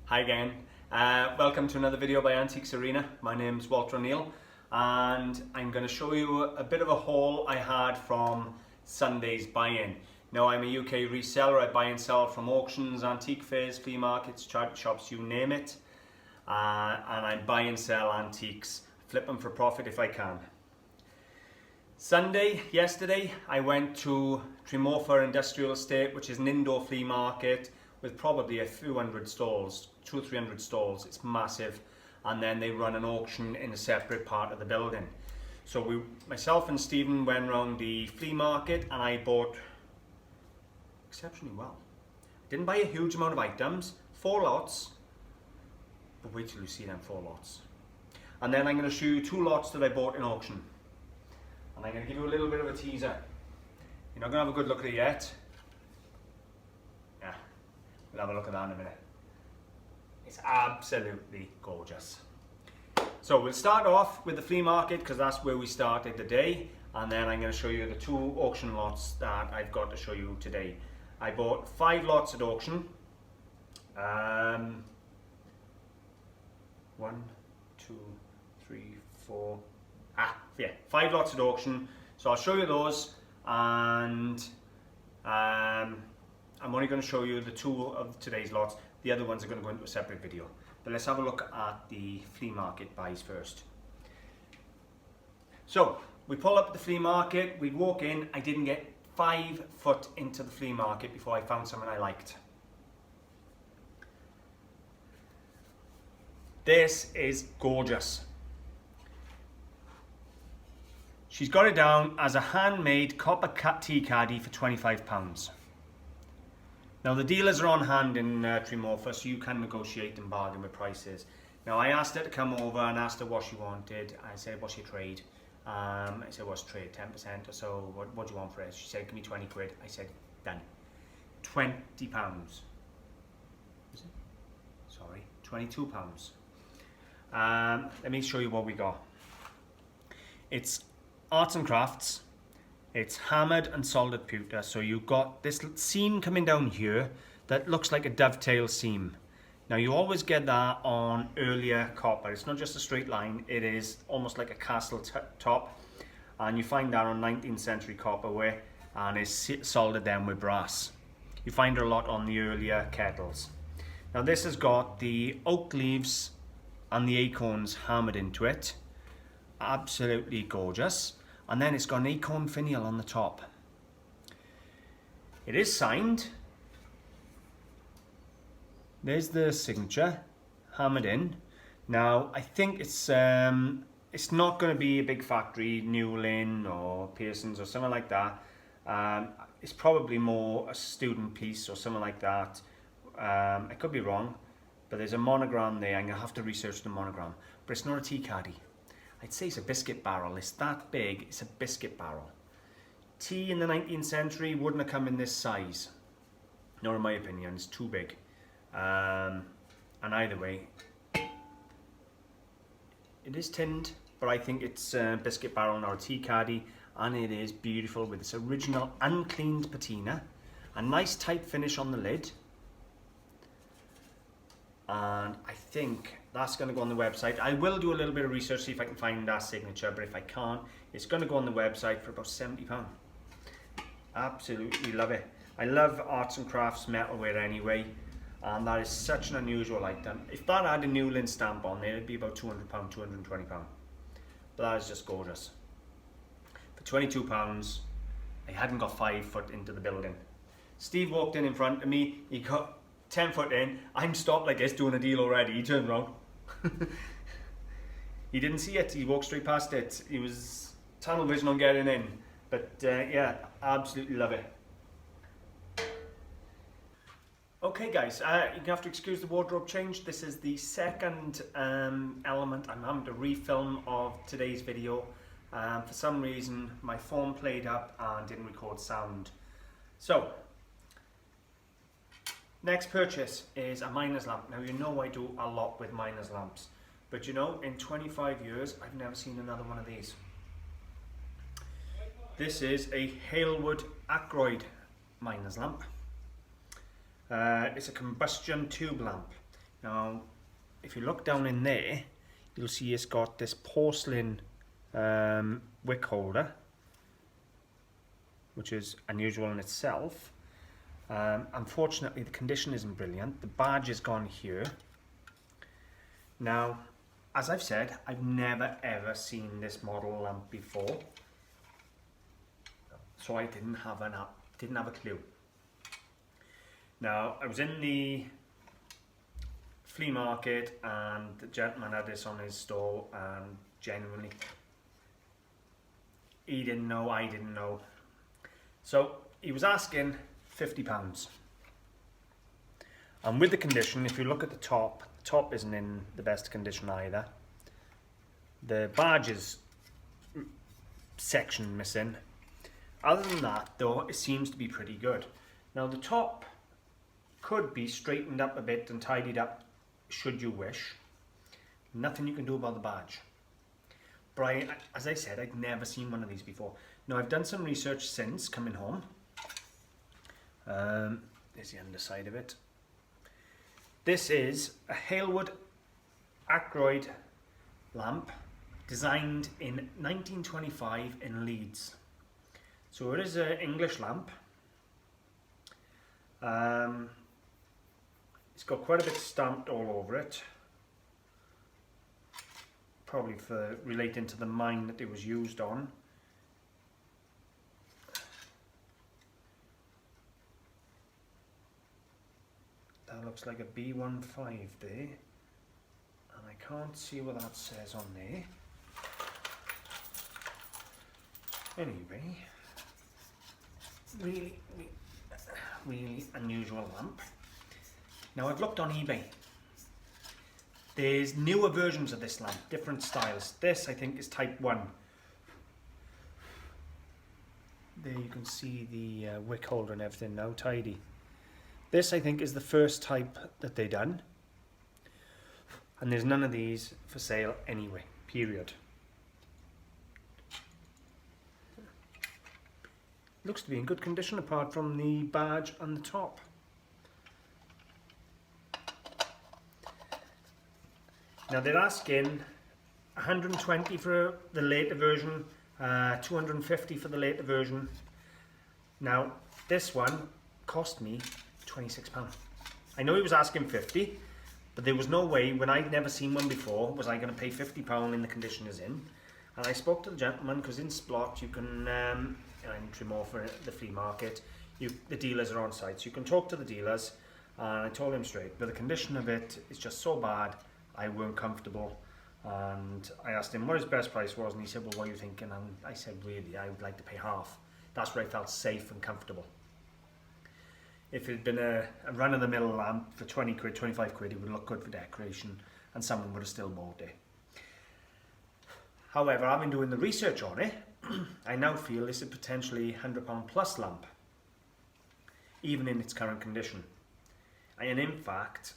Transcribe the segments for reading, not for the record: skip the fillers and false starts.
Hi again. Welcome to another video by AntiquesArena. My name's Walter O'Neill and I'm going to show you a bit of a haul I had from Sunday's buy-in. Now I'm a UK reseller. I buy and sell from auctions, antique fairs, flea markets, charity shops, you name it. And I buy and sell antiques, flip them for profit if I can. Yesterday, I went to Tremorfa Industrial Estate, which is an indoor flea market with probably a few hundred stalls, 200 or 300 stalls. It's massive, and then they run an auction in a separate part of the building. So myself and Stephen went around the flea market and I bought exceptionally well. Didn't buy a huge amount of items, 4 lots, but wait till you see them 4 lots. And then I'm going to show you 2 lots that I bought in auction. And I'm going to give you a little bit of a teaser. You're not going to have a good look at it yet. Yeah, we'll have a look at that in a minute. It's absolutely gorgeous. So we'll start off with the flea market because that's where we started the day. And then I'm going to show you the 2 auction lots that I've got to show you today. I bought 5 lots at auction. 1, 2, 3, 4. Yeah, 5 lots at auction. So I'll show you those, and I'm only going to show you the 2 of today's lots. The other ones are going to go into a separate video. But let's have a look at the flea market buys first. So we pull up at the flea market, we walk in. I didn't get 5 foot into the flea market before I found something I liked. This is gorgeous. She's got it down as a handmade copper tea caddy for £25. Now the dealers are on hand in Tremorfa, so you can negotiate and bargain with prices. Now I asked her to come over and asked her what she wanted. I said, what's your trade? I said, what's trade? 10% or so. What do you want for it? She said, give me 20 quid. I said, done. £20. Is it? Sorry, £22. Let me show you what we got. It's arts and crafts. It's hammered and soldered pewter. So you've got this seam coming down here that looks like a dovetail seam. Now you always get that on earlier copper. It's not just a straight line, it is almost like a castle top. And you find that on 19th century copperware, and it's soldered then with brass. You find it a lot on the earlier kettles. Now this has got the oak leaves and the acorns hammered into it. Absolutely gorgeous. And then it's got an acorn finial on the top. It is signed. There's the signature hammered in. Now I think it's not going to be a big factory, Newlyn or Pearson's or something like that. It's probably more a student piece or something like that. I could be wrong, but there's a monogram there. I'm going to have to research the monogram. But it's not a tea caddy. I'd say it's a biscuit barrel. It's that big, it's a biscuit barrel. Tea in the 19th century wouldn't have come in this size. Nor in my opinion, it's too big. And either way, it is tinned, but I think it's a biscuit barrel, not a tea caddy. And it is beautiful with its original uncleaned patina. A nice tight finish on the lid. And I think that's going to go on the website. I will do a little bit of research, see if I can find that signature, but if I can't, it's going to go on the website for about £70. Absolutely love it. I love arts and crafts metalware anyway, and that is such an unusual item. If that had a Newlyn stamp on there, it'd be about £200, £220. But that is just gorgeous. For £22, I hadn't got 5 foot into the building. Steve walked in front of me, he got 10 foot in. I'm stopped like this doing a deal already. He turned around. He didn't see it. He walked straight past it. He was tunnel vision on getting in. But yeah, absolutely love it. Okay guys, you have to excuse the wardrobe change. This is the second element I'm having to refilm of today's video. For some reason my phone played up and didn't record sound. So next purchase is a miner's lamp. Now you know I do a lot with miner's lamps, but you know, in 25 years I've never seen another one of these. This is a Halewood Ackroyd miner's lamp. It's a combustion tube lamp. Now, if you look down in there, you'll see it's got this porcelain wick holder, which is unusual in itself. Unfortunately, the condition isn't brilliant. The badge is gone here. Now, as I've said, I've never ever seen this model lamp before, so I didn't have a clue. Now, I was in the flea market and the gentleman had this on his stall, and genuinely, he didn't know, I didn't know. So he was asking £50. And with the condition, if you look at the top isn't in the best condition either. The badge is section missing. Other than that though, it seems to be pretty good. Now the top could be straightened up a bit and tidied up should you wish. Nothing you can do about the badge. But as I said, I'd never seen one of these before. Now I've done some research since coming home. There's the underside of it. This is a Halewood Ackroyd lamp designed in 1925 in Leeds. So it is an English lamp. It's got quite a bit stamped all over it. Probably for relating to the mine that it was used on. That looks like a B15 there, and I can't see what that says on there. Anyway, really unusual lamp. Now I've looked on eBay. There's newer versions of this lamp, different styles. This I think is type 1. There you can see the wick holder and everything now tidy. This I think is the first type that they done, and there's none of these for sale anyway, period. Looks to be in good condition apart from the badge and the top. Now they're asking 120 for the later version, 250 for the later version. Now this one cost me £26. I know he was asking 50, but there was no way, when I'd never seen one before, was I going to pay £50 in the condition it's in. And I spoke to the gentleman, because in Splott you can, in Tremorfa, the flea market, the dealers are on site, so you can talk to the dealers. And I told him straight, but the condition of it is just so bad, I weren't comfortable. And I asked him what his best price was, and he said, well, what are you thinking? And I said, really, I would like to pay half. That's where I felt safe and comfortable. If it had been a run-of-the-mill lamp for 20 quid, 25 quid, it would look good for decoration and someone would have still bought it. However, having doing the research on it, I now feel this is potentially £100 plus lamp, even in its current condition. And in fact,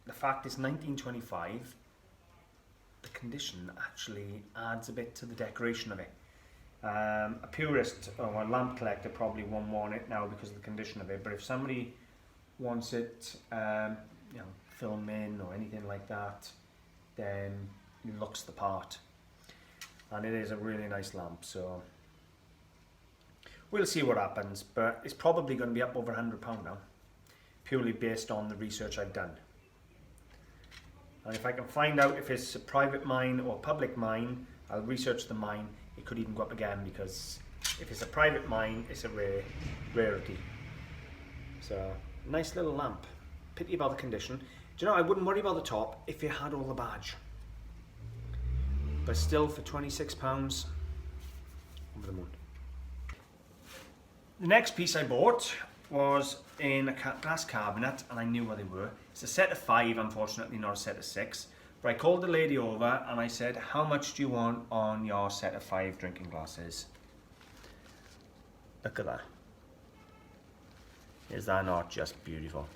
the fact it's 1925, the condition actually adds a bit to the decoration of it. A purist or a lamp collector probably won't want it now because of the condition of it, but if somebody wants it film in or anything like that, then it looks the part, and it is a really nice lamp. So we'll see what happens, but it's probably going to be up over £100 now, purely based on the research I've done. And if I can find out if it's a private mine or a public mine, I'll research the mine. It could even go up again, because if it's a private mine, it's a rarity. So, nice little lamp. Pity about the condition. Do you know, I wouldn't worry about the top if it had all the badge. But still, for £26, over the moon. The next piece I bought was in a glass cabinet, and I knew what they were. It's a set of 5, unfortunately, not a set of 6. But I called the lady over and I said, how much do you want on your set of 5 drinking glasses? Look at that. Is that not just beautiful?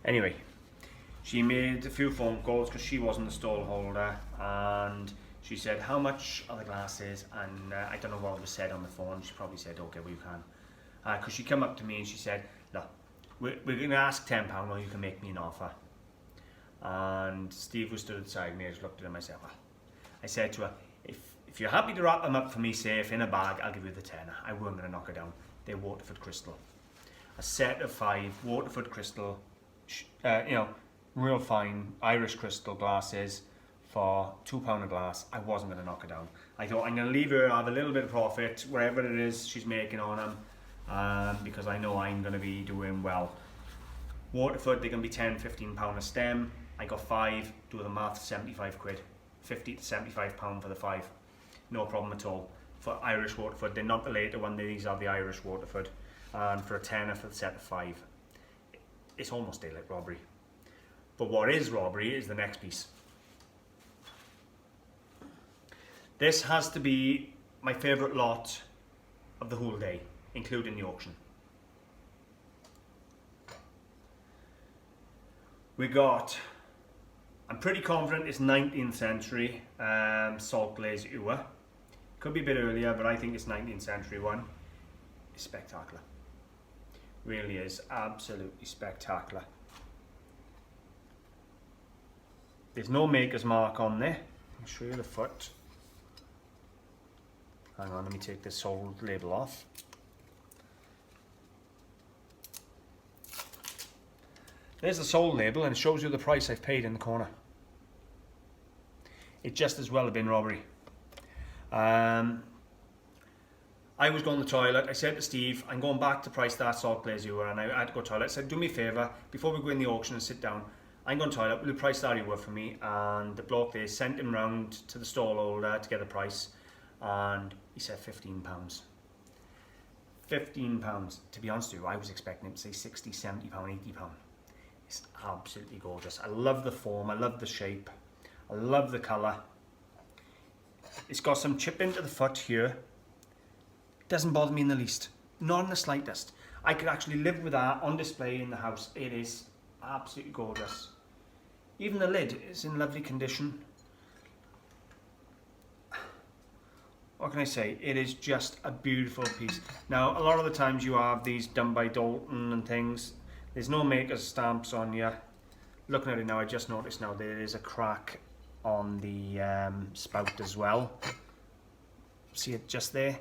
Anyway, she made a few phone calls because she wasn't the stall holder, and she said, how much are the glasses? And I don't know what was said on the phone. She probably said, okay, well you can. Because she came up to me and she said, no, we're going to ask £10 or you can make me an offer. And Steve was stood at the side and I just looked at him. I said to her, if you're happy to wrap them up for me safe in a bag, I'll give you the tenner. I weren't going to knock her down. They're Waterford crystal. A set of 5 Waterford crystal, you know, real fine Irish crystal glasses for £2 a glass. I wasn't going to knock her down. I thought I'm going to leave her, have a little bit of profit, wherever it is she's making on them, because I know I'm going to be doing well. Waterford, they can be £10–15 a stem. I got 5, do the math, 75 quid. £50 to £75 for the 5. No problem at all. For Irish Waterford, they're not the later one, these are the Irish Waterford. And for a tenner for the set of 5. It's almost daylight robbery. But what is robbery is the next piece. This has to be my favourite lot of the whole day, including the auction. We got, I'm pretty confident it's 19th century salt glaze ewer. Could be a bit earlier, but I think it's 19th century one. It's spectacular. Really is absolutely spectacular. There's no maker's mark on there. I'll show you the foot. Hang on, let me take this sold label off. There's the sold label and it shows you the price I've paid in the corner. It just as well have been robbery. I was going to the toilet. I said to Steve, I'm going back to price that salt glaze ewer, and I had to go to the toilet. I said, do me a favour, before we go in the auction and sit down, I'm going to the toilet, will you price that ewer for me? And the bloke there sent him round to the stall holder to get the price, and he said £15. £15. To be honest with you, I was expecting him to say £60, £70, £80. It's absolutely gorgeous. I love the form, I love the shape, I love the colour. It's got some chip into the foot here. Doesn't bother me in the least, not in the slightest. I could actually live with that on display in the house. It is absolutely gorgeous. Even the lid is in lovely condition. What can I say? It is just a beautiful piece. Now, a lot of the times you have these done by Dalton and things. There's no maker's stamps on you. Looking at it now, I just noticed now there is a crack on the spout as well. See it just there?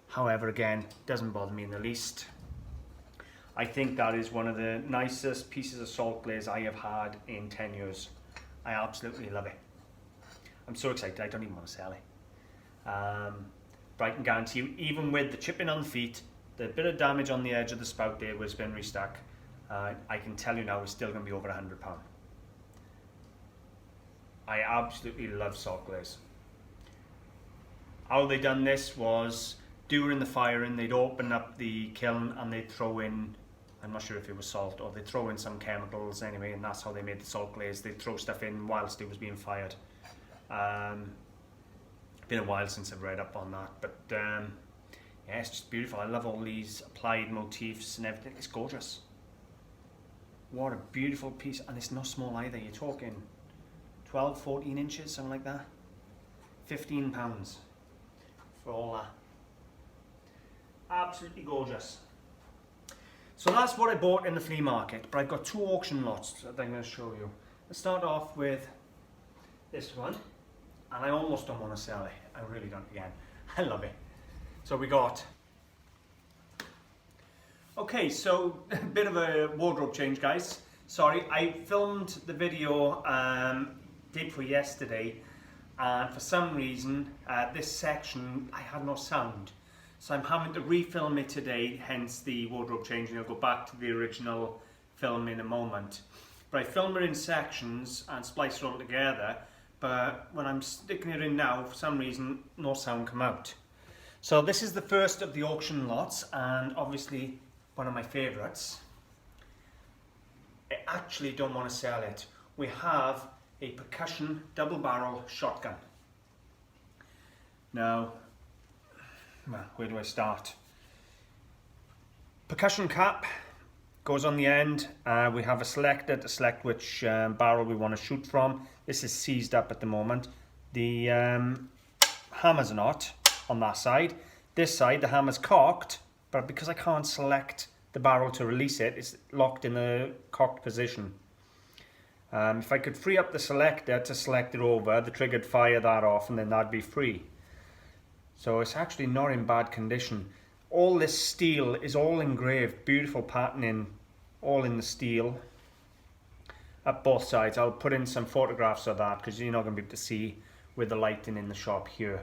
However, again, doesn't bother me in the least. I think that is one of the nicest pieces of salt glaze I have had in 10 years. I absolutely love it. I'm so excited, I don't even want to sell it. But I can guarantee you, even with the chipping on the feet, the bit of damage on the edge of the spout there was been restuck, I can tell you now it's still going to be over £100. I absolutely love salt glaze. How they done this was, during the firing, they'd open up the kiln and they'd throw in, I'm not sure if it was salt, or they'd throw in some chemicals anyway, and that's how they made the salt glaze. They'd throw stuff in whilst it was being fired. Been a while since I've read up on that, but yeah, it's just beautiful. I love all these applied motifs and everything. It's gorgeous. What a beautiful piece, and it's not small either. You're talking 12, 14 inches, something like that. £15 for all that. Absolutely gorgeous. So that's what I bought in the flea market, but I've got 2 auction lots that I'm going to show you. Let's start off with this one, and I almost don't want to sell it. I really don't. Again, I love it. So we got, okay, so a bit of a wardrobe change, guys. Sorry, I filmed the video day before yesterday, and for some reason this section I had no sound. So I'm having to refilm it today, hence the wardrobe change, and I'll go back to the original film in a moment. But I filmed it in sections and spliced it all together, but when I'm sticking it in now, for some reason, no sound come out. So this is the first of the auction lots, and obviously one of my favourites. I actually don't want to sell it. We have a Percussion double barrel shotgun. Now, well, where do I start? Percussion cap goes on the end. We have a selector to select which barrel we want to shoot from. This is seized up at the moment. The hammer's not on that side. This side, the hammer's cocked, but because I can't select the barrel to release it, it's locked in the cocked position. If I could free up the selector to select it over, the trigger would fire that off and then that'd be free. So it's actually not in bad condition. All this steel is all engraved, beautiful patterning, all in the steel at both sides. I'll put in some photographs of that because you're not going to be able to see with the lighting in the shop here.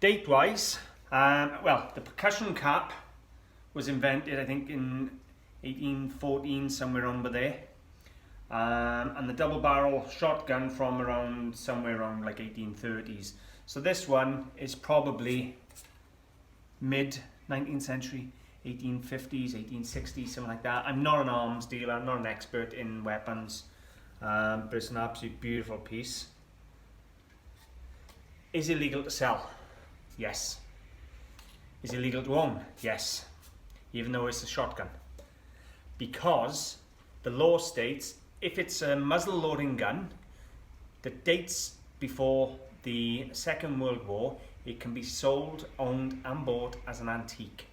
Date wise, well, the percussion cap was invented I think in 1814, somewhere under there. And the double barrel shotgun from around somewhere around like 1830s. So this one is probably mid 19th century, 1850s, 1860s, something like that. I'm not an arms dealer, I'm not an expert in weapons, but it's an absolute beautiful piece. Is it legal to sell? Yes. Is it legal to own? Yes. Even though it's a shotgun. Because the law states if it's a muzzle loading gun that dates before the Second World War, it can be sold, owned and bought as an antique.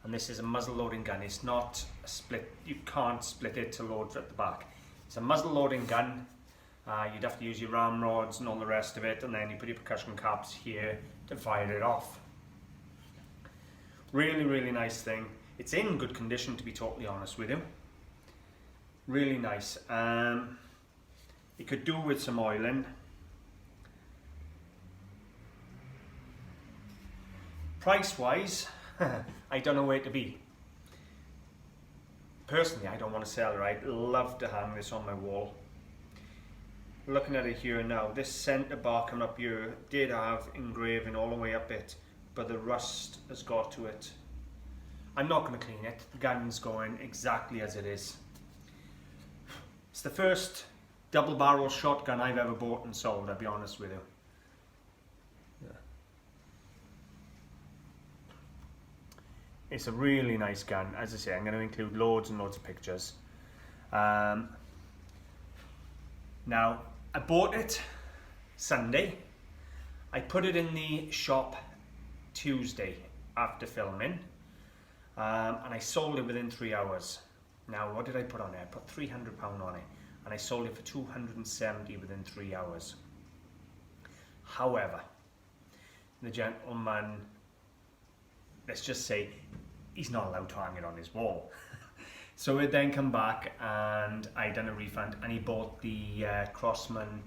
And this is a muzzle loading gun. It's not a split, you can't split it to load at the back. It's a muzzle loading gun. You'd have to use your ramrods and all the rest of it, and then you put your percussion caps here to fire it off. Really, really nice thing. It's in good condition, to be totally honest with you. Really nice. You could do with some oiling. Price wise, I don't know where to be. Personally, I don't want to sell it. I'd love to hang this on my wall. Looking at it here now, this centre bar coming up here did have engraving all the way up it, but the rust has got to it. I'm not going to clean it. The gun's going exactly as it is. It's the first double barrel shotgun I've ever bought and sold, I'll be honest with you. Yeah. It's a really nice gun. As I say, I'm going to include loads and loads of pictures. Now, I bought it Sunday. I put it in the shop Tuesday after filming. And I sold it within 3 hours. Now, what did I put on it? I put £300 on it, and I sold it for $270 within 3 hours. However, the gentleman, let's just say, he's not allowed to hang it on his wall. So it then come back, and I done a refund, and he bought the Crossman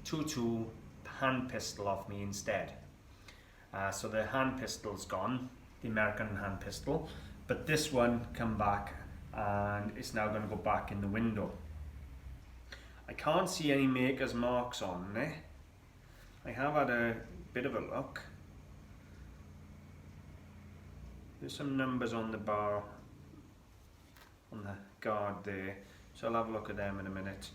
22 hand pistol off me instead. So the hand pistol's gone, the American hand pistol, but this one come back and it's now going to go back in the window. I can't see any maker's marks on there. I have had a bit of a look. There's some numbers on the bar, on the guard there, so I'll have a look at them in a minute.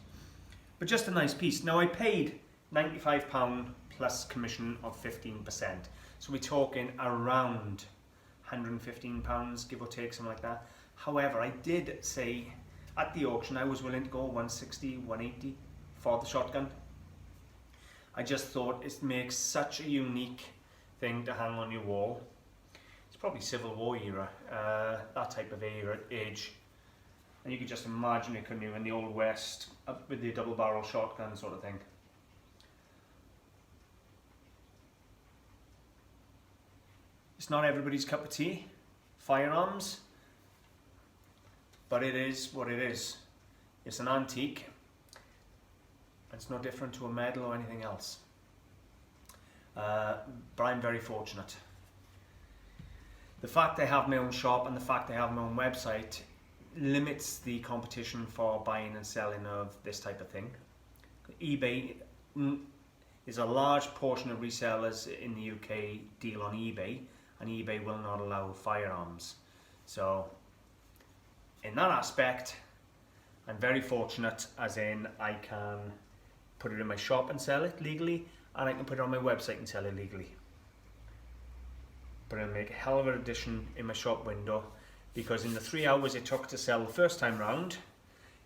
But just a nice piece. Now I paid £95 plus commission of 15%, so we're talking around £115, give or take, something like that. However, I did say at the auction I was willing to go 160, 180 for the shotgun. I just thought it makes such a unique thing to hang on your wall. It's probably Civil War era, that type of age. And you could just imagine it, couldn't you, in the Old West, up with the double barrel shotgun sort of thing. It's not everybody's cup of tea, firearms, but it is what it is. It's an antique. It's no different to a medal or anything else. But I'm very fortunate. The fact I have my own shop and the fact I have my own website limits the competition for buying and selling of this type of thing. eBay is a large portion of resellers in the UK deal on eBay, and eBay will not allow firearms. So in that aspect, I'm very fortunate, as in I can put it in my shop and sell it legally, and I can put it on my website and sell it legally. But I'll make a hell of an addition in my shop window, because in the 3 hours it took to sell the first time round,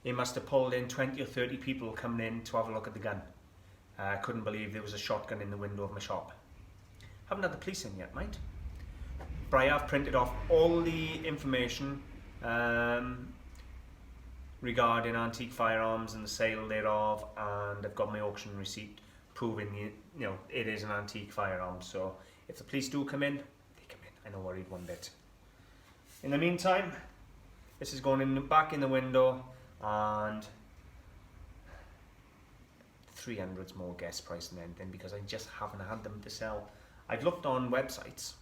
it must have pulled in 20 or 30 people coming in to have a look at the gun. I couldn't believe there was a shotgun in the window of my shop. Haven't had the police in yet, mate. but I have printed off all the information regarding antique firearms and the sale thereof, and I've got my auction receipt proving it is an antique firearm. So if the police do come in, they come in. I'm not worried one bit. In the meantime, this is going back in the window, and 300's more guess price than anything because I just haven't had them to sell. I've looked on websites,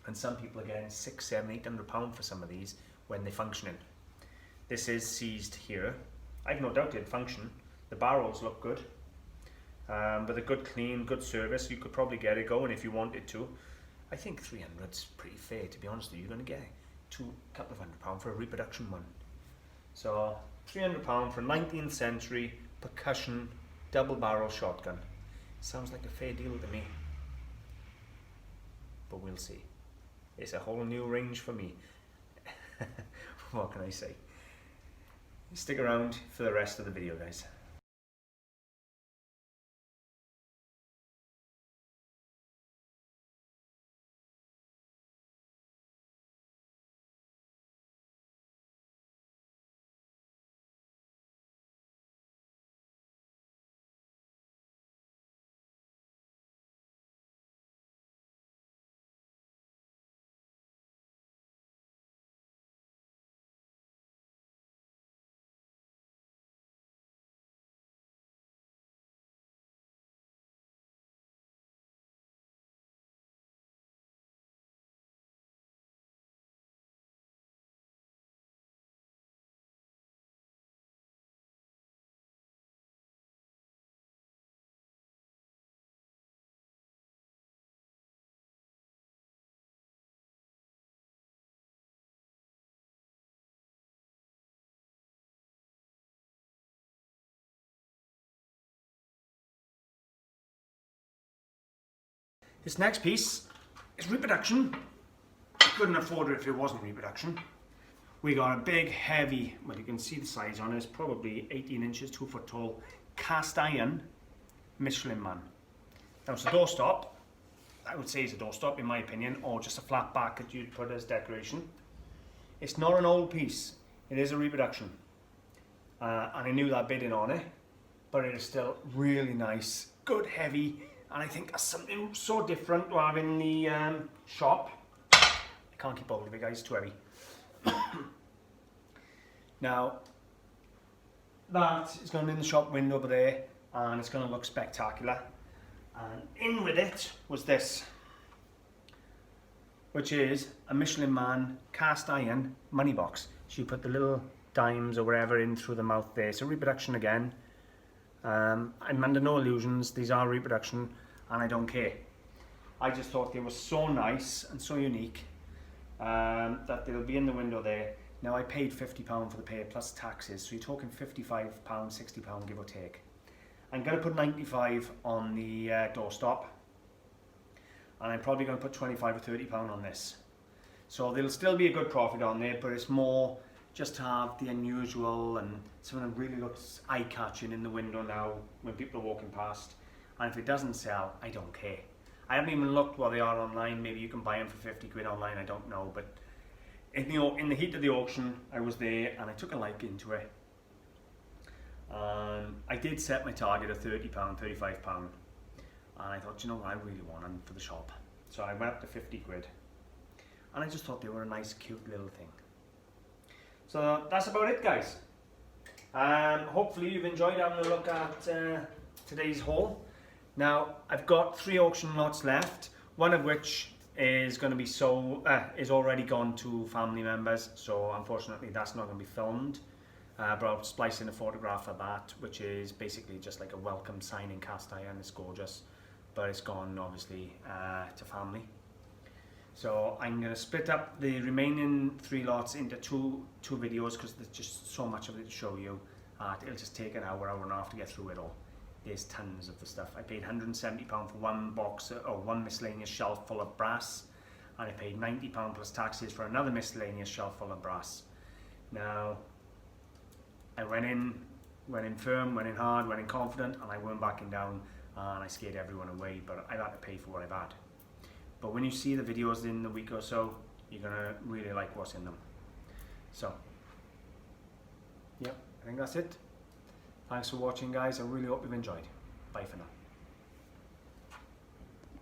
and some people are getting £600, £700, £800 for some of these when they're functioning. This is seized here. I've no doubt it'd function. The barrels look good. With a good clean, good service, you could probably get it going if you wanted to. I think 300's pretty fair, to be honest with you. You're going to get a couple of £100 for a reproduction one. So £300 for a 19th century Percussion double barrel shotgun. Sounds like a fair deal to me. But we'll see. It's a whole new range for me. What can I say? Stick around for the rest of the video, guys. This next piece is reproduction. I couldn't afford it if it wasn't reproduction. We got a big, heavy, well, you can see the size on it, it's probably 18 inches, 2 foot tall, cast iron Michelin Man. Now it's a doorstop. I would say it's a doorstop in my opinion, or just a flat back that you'd put as decoration. It's not an old piece, it is a reproduction. And I knew that bidding on it, but it is still really nice, good, heavy, and I think that's something so different to have in the shop. I can't keep hold of it, guys, it's too heavy. Now, that is going in the shop window over there, and it's going to look spectacular. And in with it was this, which is a Michelin Man cast iron money box. So you put the little dimes or whatever in through the mouth there. So reproduction again. I'm under no illusions, these are reproduction, and I don't care. I just thought they were so nice and so unique that they'll be in the window there. Now I paid £50 for the pair plus taxes, so you're talking £55, £60 give or take. I'm going to put 95 on the doorstop, and I'm probably going to put 25 or £30 on this. So there'll still be a good profit on there, but it's more just to have the unusual and something that really looks eye-catching in the window now when people are walking past. And if it doesn't sell, I don't care. I haven't even looked what they are online. Maybe you can buy them for 50 quid online, I don't know. But in the heat of the auction, I was there and I took a liking to it. I did set my target at £30, £35. And I thought, you know what, I really want them for the shop. So I went up to 50 quid. And I just thought they were a nice, cute little thing. So that's about it, guys. Hopefully you've enjoyed having a look at today's haul. Now, I've got 3 auction lots left, one of which is going to be is already gone to family members, so unfortunately that's not going to be filmed. But I'll splice in a photograph of that, which is basically just like a welcome sign in cast iron. It's gorgeous, but it's gone obviously to family. So I'm going to split up the remaining 3 lots into two videos because there's just so much of it to show you. It'll just take an hour and a half to get through it all. There's tons of the stuff. I paid £170 for one box or one miscellaneous shelf full of brass, and I paid £90 plus taxes for another miscellaneous shelf full of brass. Now, I went in firm, went in hard, went in confident, and I weren't backing down, and I scared everyone away, but I've had to pay for what I've had. but when you see the videos in the week or so, you're gonna really like what's in them. So, yeah, I think that's it. Thanks for watching, guys. I really hope you've enjoyed. Bye for now.